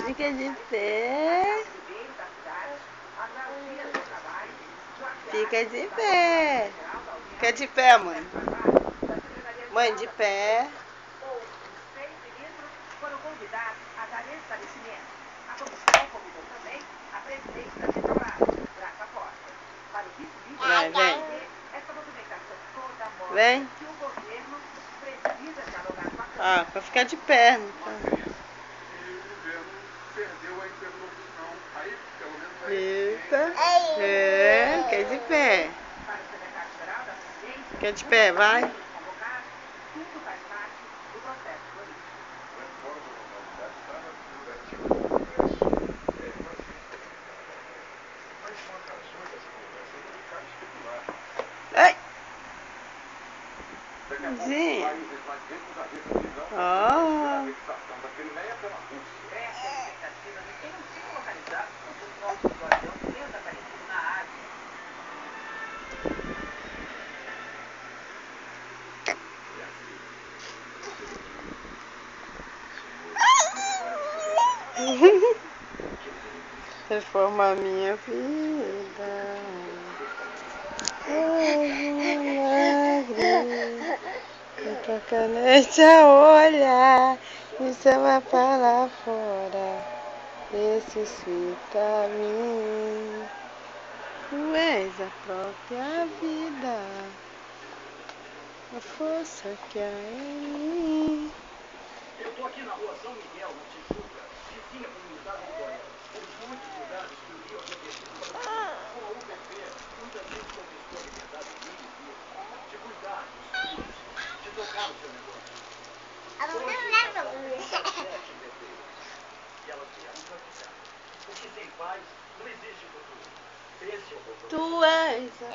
Fica de pé. Fica de pé. Fica de pé, mãe. Mãe, de pé. Vai, vem. Vem. Ah, pra ficar de pé. Não tá? Eita. É, fica de pé. Fica de pé, vai. Ai. Sim. Oh. Reforma a minha vida. Com a caneta a olhar, me chama para lá fora, ressuscita a mim. Tu és a própria vida, a força que há em mim. Eu tô aqui na rua São Miguel, na Tijuca, vizinha com unidade Antônia. Por muitos lugares que o Rio acontecido com a UPP, muita gente conquistou a liberdade de cuidar dos filhos, de tocar o seu negócio. E elas vieram pra ficar. O que tem paz não existe futuro. Esse é o futuro. Tu és a